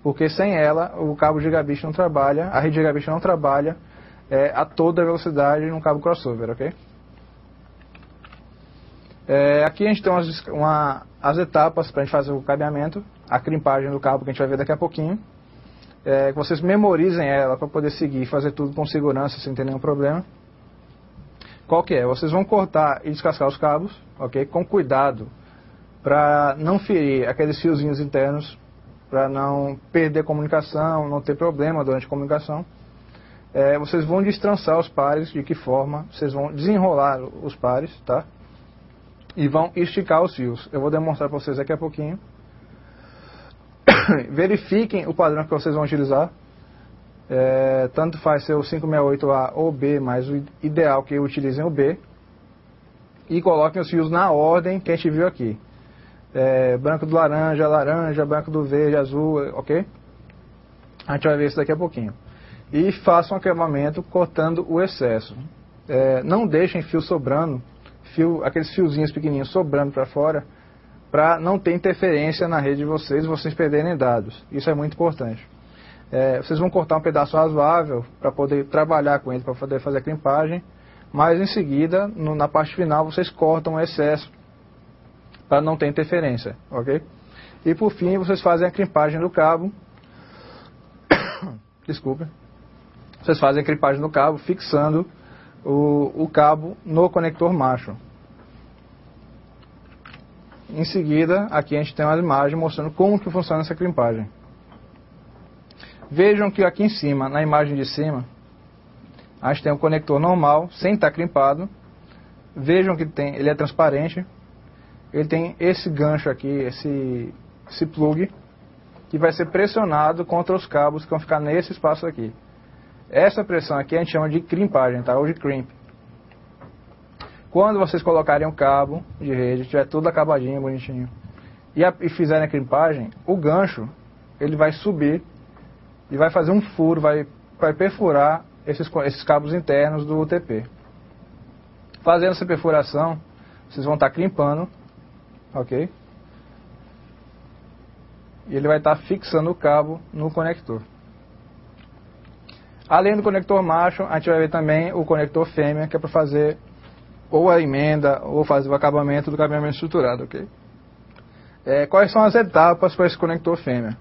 porque sem ela o cabo gigabit não trabalha, a rede gigabit não trabalha a toda velocidade no cabo crossover, ok? Aqui a gente tem as etapas para a gente fazer o cabeamento, a crimpagem do cabo que a gente vai ver daqui a pouquinho. Que vocês memorizem ela para poder seguir e fazer tudo com segurança, sem ter nenhum problema. Qual que é? Vocês vão cortar e descascar os cabos, ok? Com cuidado, para não ferir aqueles fiozinhos internos, para não perder comunicação, não ter problema durante a comunicação. Vocês vão destrançar os pares, de que forma? Vocês vão desenrolar os pares, tá? E vão esticar os fios. Eu vou demonstrar para vocês daqui a pouquinho. Verifiquem o padrão que vocês vão utilizar. Tanto faz ser o 568A ou B, mas o ideal é que utilizem o B. E coloquem os fios na ordem que a gente viu aqui. Branco do laranja, laranja, branco do verde, azul, ok? A gente vai ver isso daqui a pouquinho. E façam um acabamento cortando o excesso. Não deixem fio sobrando, aqueles fiozinhos pequenininhos sobrando para fora, para não ter interferência na rede de vocês e vocês perderem dados. Isso é muito importante. Vocês vão cortar um pedaço razoável para poder trabalhar com ele, para poder fazer a crimpagem, mas em seguida, na parte final, vocês cortam o excesso para não ter interferência, ok? E por fim, vocês fazem a crimpagem do cabo. Desculpe. Vocês fazem a crimpagem do cabo, fixando o cabo no conector macho. Em seguida, aqui a gente tem uma imagem mostrando como que funciona essa crimpagem. Vejam que aqui em cima, na imagem de cima, a gente tem um conector normal, sem estar crimpado. Vejam que ele é transparente. Ele tem esse gancho aqui, esse plug, que vai ser pressionado contra os cabos que vão ficar nesse espaço aqui. Essa pressão aqui a gente chama de crimpagem, tá? Ou de crimp. Quando vocês colocarem um cabo de rede, tiver tudo acabadinho, bonitinho, e fizerem a crimpagem, o gancho ele vai subir e vai fazer um furo, vai perfurar esses cabos internos do UTP. Fazendo essa perfuração, vocês vão estar crimpando, ok? E ele vai estar fixando o cabo no conector. Além do conector macho, a gente vai ver também o conector fêmea, que é para fazer ou a emenda, ou fazer o acabamento do cabeamento estruturado, ok? Quais são as etapas para esse conector fêmea?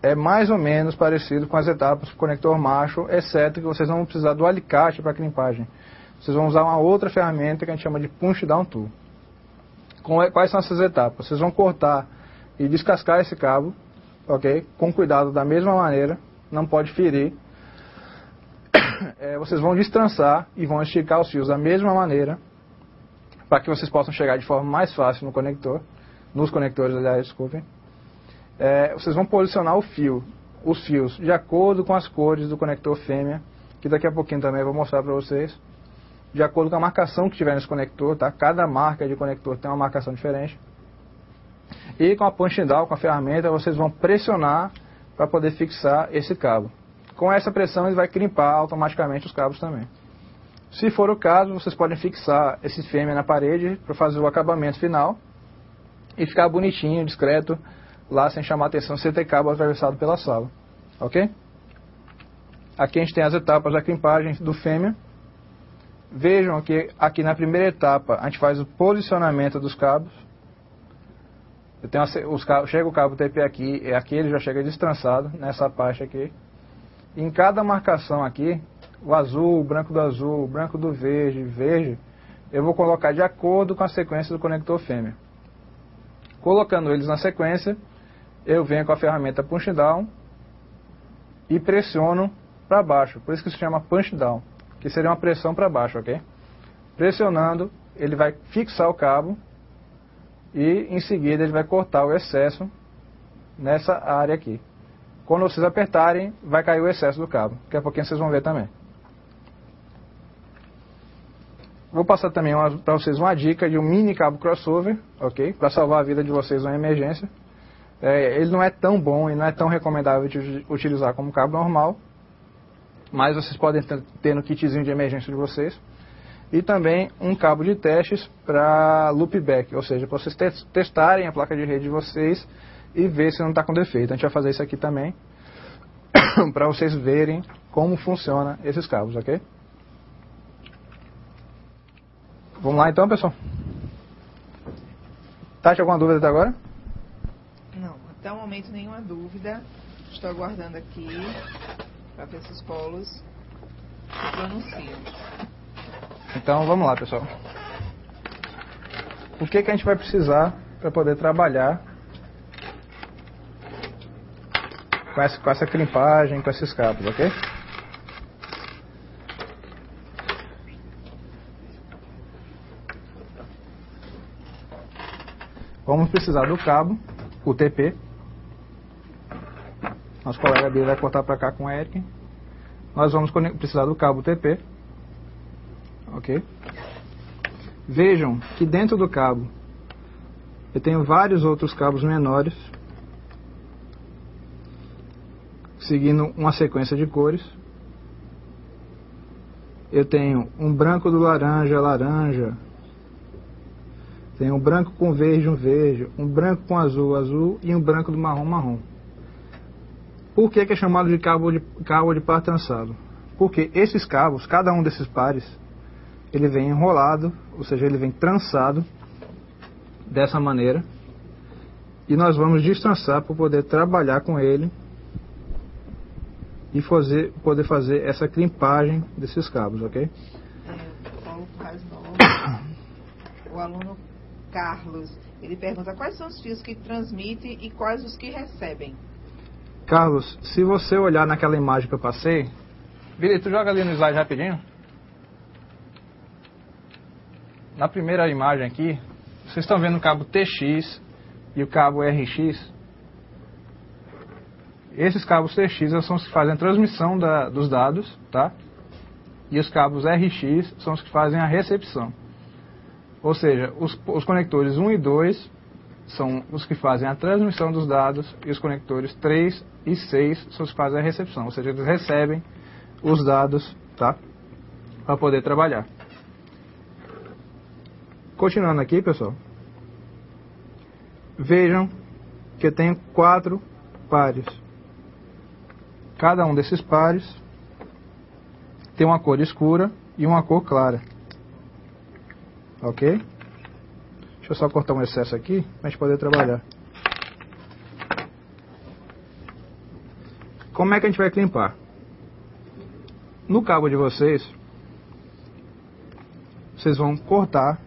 É mais ou menos parecido com as etapas do conector macho, exceto que vocês não vão precisar do alicate para crimpagem. Vocês vão usar uma outra ferramenta que a gente chama de punch down tool. Quais são essas etapas? Vocês vão cortar e descascar esse cabo, ok? Com cuidado da mesma maneira, não pode ferir. Vocês vão destrançar e vão esticar os fios da mesma maneira, para que vocês possam chegar de forma mais fácil no conector, nos conectores, aliás, desculpem. Vocês vão posicionar os fios de acordo com as cores do conector fêmea, que daqui a pouquinho também eu vou mostrar para vocês, de acordo com a marcação que tiver nesse conector, tá? Cada marca de conector tem uma marcação diferente. E com a punch down, com a ferramenta, vocês vão pressionar para poder fixar esse cabo. Com essa pressão ele vai crimpar automaticamente os cabos também. Se for o caso, vocês podem fixar esse fêmea na parede para fazer o acabamento final e ficar bonitinho, discreto, lá sem chamar atenção sem ter cabo atravessado pela sala. Ok? Aqui a gente tem as etapas da crimpagem do fêmea. Vejam que aqui na primeira etapa a gente faz o posicionamento dos cabos. Chega o cabo TP aqui, aqui ele já chega destrançado nessa parte aqui. Em cada marcação aqui, o azul, o branco do verde, eu vou colocar de acordo com a sequência do conector fêmea. Colocando eles na sequência, eu venho com a ferramenta punch down e pressiono para baixo. Por isso que se chama punch down, que seria uma pressão para baixo, ok? Pressionando, ele vai fixar o cabo e em seguida ele vai cortar o excesso nessa área aqui. Quando vocês apertarem, vai cair o excesso do cabo. Daqui a pouquinho vocês vão ver também. Vou passar também para vocês uma dica de um mini cabo crossover, ok? Para salvar a vida de vocês numa emergência. Ele não é tão bom e não é tão recomendável de utilizar como cabo normal, mas vocês podem ter no kitzinho de emergência de vocês. E também um cabo de testes para loopback, ou seja, para vocês testarem a placa de rede de vocês e ver se não está com defeito. A gente vai fazer isso aqui também. para vocês verem como funciona esses cabos, ok? Vamos lá então, pessoal. Tati, alguma dúvida até agora? Não, até o momento nenhuma dúvida. Estou aguardando aqui para ver se os polos se pronunciam. Então vamos lá, pessoal. O que a gente vai precisar para poder trabalhar com essa crimpagem, com esses cabos, ok? Vamos precisar do cabo UTP. Nosso colega dele vai cortar para cá com o Eric. Nós vamos precisar do cabo UTP. Ok? Vejam que dentro do cabo eu tenho vários outros cabos menores, seguindo uma sequência de cores. Eu tenho um branco do laranja, laranja. Tenho um branco com verde, um verde. Um branco com azul, azul. E um branco do marrom, marrom. Por que é chamado de cabo de par trançado? Porque esses cabos, cada um desses pares, ele vem enrolado, ou seja, ele vem trançado dessa maneira. E nós vamos destrançar para poder trabalhar com ele e poder fazer essa crimpagem desses cabos, ok? Paulo Paz Novo, o aluno Carlos, ele pergunta quais são os fios que transmitem e quais os que recebem. Carlos, se você olhar naquela imagem que eu passei, Billy, tu joga ali no slide rapidinho. Na primeira imagem aqui, vocês estão vendo o cabo TX e o cabo RX. Esses cabos TX são os que fazem a transmissão dos dados, tá? E os cabos RX são os que fazem a recepção. Ou seja, os conectores 1 e 2 são os que fazem a transmissão dos dados e os conectores 3 e 6 são os que fazem a recepção. Ou seja, eles recebem os dados, tá? Para poder trabalhar. Continuando aqui, pessoal. Vejam que eu tenho 4 pares. Cada um desses pares tem uma cor escura e uma cor clara. Ok? Deixa eu só cortar um excesso aqui para a gente poder trabalhar. Como é que a gente vai crimpar? No cabo de vocês vão cortar.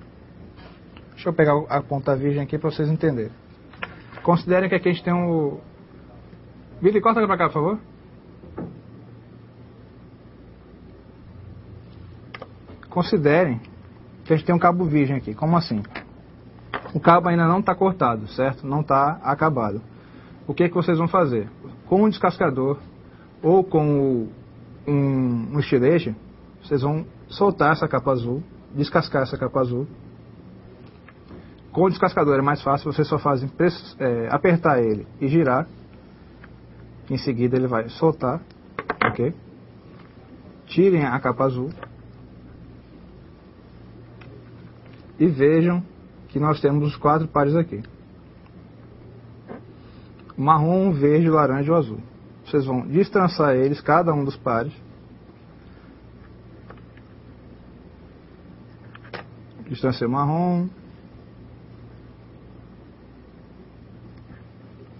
Deixa eu pegar a ponta virgem aqui para vocês entenderem. Considerem que aqui a gente tem um... Billy, corta para cá, por favor. Considerem que a gente tem um cabo virgem aqui. Como assim? O cabo ainda não está cortado, certo? Não está acabado. O que vocês vão fazer? Com um descascador ou com um estilete, vocês vão soltar essa capa azul, descascar essa capa azul. Com o descascador é mais fácil, vocês só fazem apertar ele e girar. Em seguida ele vai soltar, ok? Tirem a capa azul. E vejam que nós temos os 4 pares aqui. Marrom, verde, laranja e azul. Vocês vão destrançar eles, cada um dos pares. Destrancei o marrom.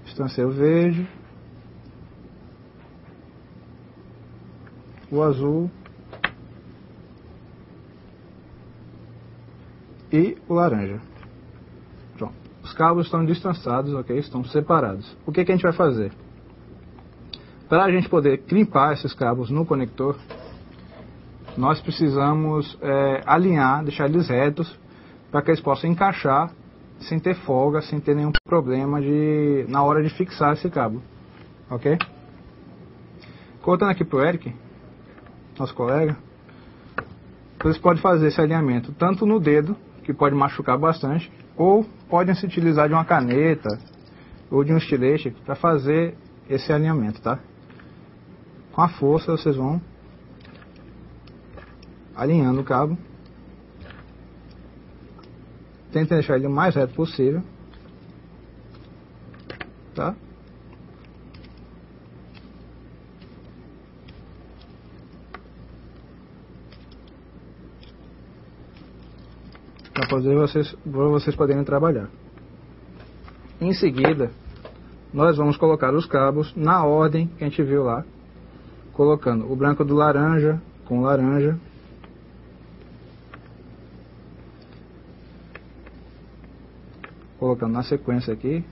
Destrancei o verde. O azul. E o laranja. Pronto. Os cabos estão destrançados, ok? Estão separados. O que a gente vai fazer? Para a gente poder crimpar esses cabos no conector, nós precisamos alinhar, deixar eles retos, para que eles possam encaixar sem ter folga, sem ter nenhum problema na hora de fixar esse cabo. Ok? Cortando aqui para o Eric, nosso colega, vocês podem fazer esse alinhamento tanto no dedo, que pode machucar bastante, ou podem se utilizar de uma caneta ou de um estilete para fazer esse alinhamento, tá? Com a força vocês vão alinhando o cabo. Tentem deixar ele o mais reto possível, tá? para vocês poderem trabalhar. Em seguida, nós vamos colocar os cabos na ordem que a gente viu lá, colocando o branco do laranja com laranja, colocando na sequência aqui,